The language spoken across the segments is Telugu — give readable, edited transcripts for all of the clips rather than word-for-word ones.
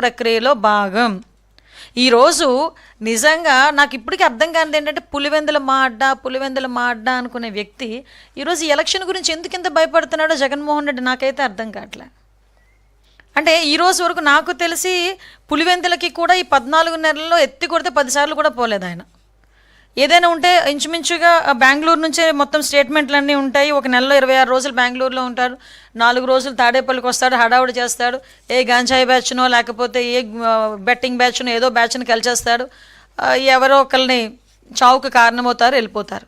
ప్రక్రియలో భాగం. ఈరోజు నిజంగా నాకు ఇప్పటికీ అర్థం కానిది ఏంటంటే పులివెందుల మాడ్డా అనుకునే వ్యక్తి ఈరోజు ఈ ఎలక్షన్ గురించి ఎందుకు ఇంత భయపడుతున్నాడో జగన్మోహన్ రెడ్డి నాకైతే అర్థం కావట్లే. అంటే ఈరోజు వరకు నాకు తెలిసి పులివెందులకి కూడా ఈ 14 నెలల్లో ఎత్తి కొడితే 10 సార్లు కూడా పోలేదు ఆయన. ఏదైనా ఉంటే ఇంచుమించుగా బెంగళూరు నుంచే మొత్తం స్టేట్మెంట్లన్నీ ఉంటాయి. ఒక నెలలో 26 రోజులు బెంగళూరులో ఉంటారు, 4 రోజులు తాడేపల్లికి వస్తాడు, హడావుడి చేస్తాడు, ఏ గాంజాయి బ్యాచ్నో లేకపోతే ఏ బెట్టింగ్ బ్యాచ్నో ఏదో బ్యాచ్ని కలిచేస్తాడు, ఎవరో ఒకరిని చావుకు కారణమవుతారు, వెళ్ళిపోతారు.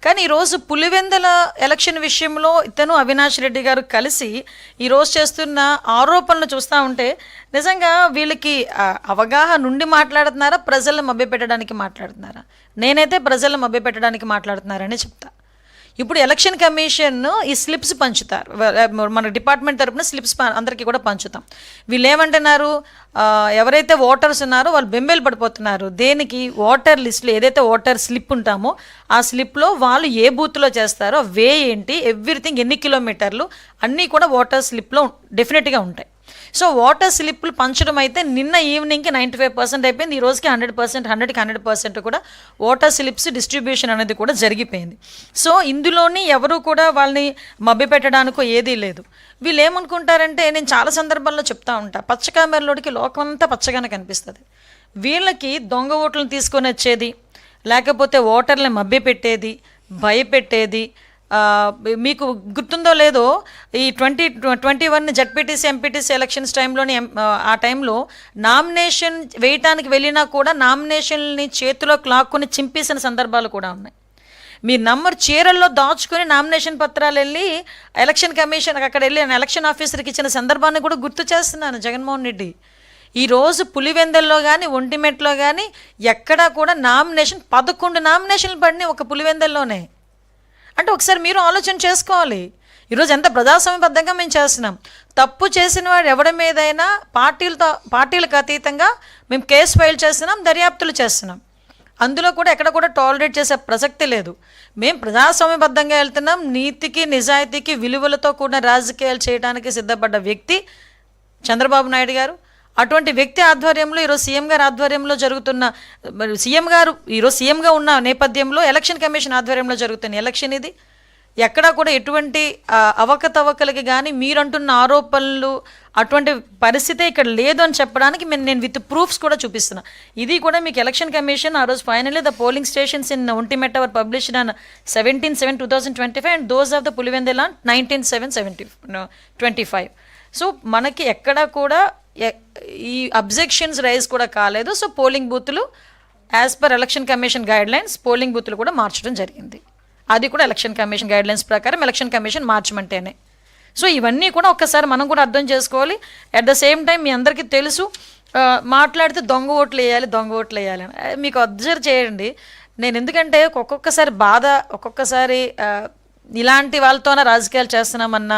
కానీ ఈరోజు పులివెందుల ఎలక్షన్ విషయంలో ఇతను అవినాష్ రెడ్డి గారు కలిసి ఈరోజు చేస్తున్న ఆరోపణలు చూస్తూ ఉంటే నిజంగా వీళ్ళకి అవగాహన నుండి మాట్లాడుతున్నారా, ప్రజలను మభ్యపెట్టడానికి మాట్లాడుతున్నారా? నేనైతే ప్రజలను మభ్యపెట్టడానికి మాట్లాడుతున్నారని చెప్తా. ఇప్పుడు ఎలక్షన్ కమిషన్ ఈ స్లిప్స్ పంచుతారు, మన డిపార్ట్మెంట్ తరపున స్లిప్స్ అందరికీ కూడా పంచుతాం. వీళ్ళు ఏమంటున్నారు, ఎవరైతే ఓటర్స్ ఉన్నారో వాళ్ళు బెంబేలు పడిపోతున్నారు. దేనికి? ఓటర్ లిస్టులో ఏదైతే ఓటర్ స్లిప్ ఉంటామో ఆ స్లిప్లో వాళ్ళు ఏ బూత్లో చేస్తారో వే ఏంటి, ఎవ్రీథింగ్, ఎన్ని కిలోమీటర్లు అన్నీ కూడా ఓటర్ స్లిప్లో డెఫినెట్గా ఉంటాయి. సో ఓటర్ స్లిప్లు పంచడం అయితే నిన్న ఈవినింగ్కి 95% అయిపోయింది. ఈ రోజుకి 100%, 100కి 100% కూడా ఓటర్ స్లిప్స్ డిస్ట్రిబ్యూషన్ అనేది కూడా జరిగిపోయింది. సో ఇందులోని ఎవరు కూడా వాళ్ళని మభ్యపెట్టడానికో ఏదీ లేదు. వీళ్ళు ఏమనుకుంటారంటే, నేను చాలా సందర్భాల్లో చెప్తా ఉంటా, పచ్చకామెరలోడికి లోకమంతా పచ్చగానే కనిపిస్తుంది. వీళ్ళకి దొంగ ఓట్లను తీసుకొని వచ్చేది, లేకపోతే ఓటర్లను మభ్యపెట్టేది, భయపెట్టేది. మీకు గుర్తుందో లేదో, ఈ 2021 జడ్పీటీసీ ఎంపీటీసీ ఎలక్షన్స్ టైంలోని ఆ టైంలో నామినేషన్ వేయటానికి వెళ్ళినా కూడా నామినేషన్ని చేతిలో లాక్కుని చింపేసిన సందర్భాలు కూడా ఉన్నాయి. మీ చీరల్లో దాచుకొని నామినేషన్ పత్రాలు వెళ్ళి ఎలక్షన్ కమిషన్ అక్కడ వెళ్ళి ఎలక్షన్ ఆఫీసర్కి ఇచ్చిన సందర్భాన్ని కూడా గుర్తు చేస్తున్నాను జగన్మోహన్ రెడ్డి. ఈరోజు పులివెందుల్లో కానీ ఒంటిమెట్లో కానీ ఎక్కడా కూడా 11 నామినేషన్లు పడినాయి ఒక పులివెందుల్లోనే. అంటే ఒకసారి మీరు ఆలోచన చేసుకోవాలి. ఈరోజు ఎంత ప్రజాస్వామ్యబద్ధంగా మేము చేస్తున్నాం. తప్పు చేసిన వాడు ఎవరి మీదైనా పార్టీలకు అతీతంగా మేము కేసు ఫైల్ చేస్తున్నాం, దర్యాప్తులు చేస్తున్నాం. అందులో కూడా ఎక్కడ కూడా టాలరేట్ చేసే ప్రసక్తి లేదు. మేము ప్రజాస్వామ్యబద్ధంగా వెళ్తున్నాం. నీతికి నిజాయితీకి విలువలతో కూడిన రాజకీయాలు చేయడానికి సిద్ధపడ్డ వ్యక్తి చంద్రబాబు నాయుడు గారు. అటువంటి వ్యక్తి ఆధ్వర్యంలో ఈరోజు సీఎం గారు ఆధ్వర్యంలో జరుగుతున్న, సీఎం గారు ఈరోజు సీఎంగా ఉన్న నేపథ్యంలో ఎలక్షన్ కమిషన్ ఆధ్వర్యంలో జరుగుతున్న ఎలక్షన్ ఇది. ఎక్కడా కూడా ఎటువంటి అవకతవకలకి కానీ మీరంటున్న ఆరోపణలు అటువంటి పరిస్థితే ఇక్కడ లేదు అని చెప్పడానికి నేను విత్ ప్రూఫ్స్ కూడా చూపిస్తున్నా. ఇది కూడా మీకు ఎలక్షన్ కమిషన్ ఆ రోజు finally the polling stations in Ontimitta were published on 17/7/2025 and those of the Pulivendula 19/7/25. So మనకి ఎక్కడా కూడా ఈ అబ్జెక్షన్స్ రైజ్ కూడా కాలేదు. సో పోలింగ్ బూతులు as per election commission guidelines polling బూతులు కూడా మార్చడం జరిగింది. అది కూడా ఎలక్షన్ కమిషన్ గైడ్లైన్స్ ప్రకారం ఎలక్షన్ కమిషన్ మార్చమంటేనే. సో ఇవన్నీ కూడా ఒక్కసారి మనం కూడా అర్థం చేసుకోవాలి. అట్ ద సేమ్ టైం మీ అందరికీ తెలుసు, మాట్లాడితే దొంగ ఓట్లు వేయాలి అని. మీకు అబ్జర్వ్ చేయండి, నేను ఎందుకంటే ఒక్కొక్కసారి బాధ, ఒక్కొక్కసారి ఇలాంటి వాళ్ళతోనే రాజకీయాలు చేస్తున్నామన్న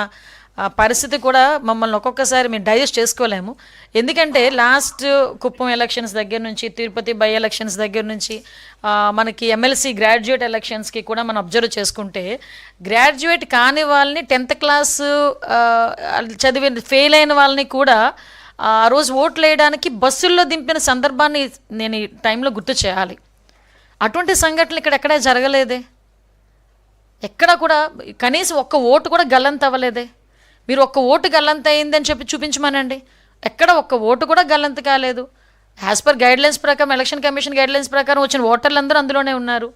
పరిస్థితి కూడా మమ్మల్ని ఒక్కొక్కసారి మేము డైజెస్ట్ చేసుకోలేము. ఎందుకంటే లాస్ట్ కుప్పం ఎలక్షన్స్ దగ్గర నుంచి, తిరుపతి బై ఎలక్షన్స్ దగ్గర నుంచి మనకి ఎమ్మెల్సీ గ్రాడ్యుయేట్ ఎలక్షన్స్కి కూడా మనం అబ్జర్వ్ చేసుకుంటే, గ్రాడ్యుయేట్ కాని వాళ్ళని 10th క్లాసు చదివి ఫెయిల్ అయిన వాళ్ళని కూడా ఆ రోజు ఓట్లు వేయడానికి బస్సుల్లో దింపిన సందర్భాన్ని నేను ఈ టైంలో గుర్తు చేయాలి. అటువంటి సంఘటనలు ఇక్కడ ఎక్కడా జరగలేదే. ఎక్కడ కూడా కనీసం ఒక్క ఓటు కూడా గల్లంత అవ్వలేదే. మీరు ఒక్క ఓటు గల్లంత అయిందని చెప్పి చూపించమనండి. ఎక్కడ ఒక్క ఓటు కూడా గల్లంత కాలేదు. యాజ్ పర్ గైడ్లైన్స్ ప్రకారం, ఎలక్షన్ కమిషన్ గైడ్లైన్స్ ప్రకారం వచ్చిన ఓటర్లు అందరూ అందులోనే ఉన్నారు.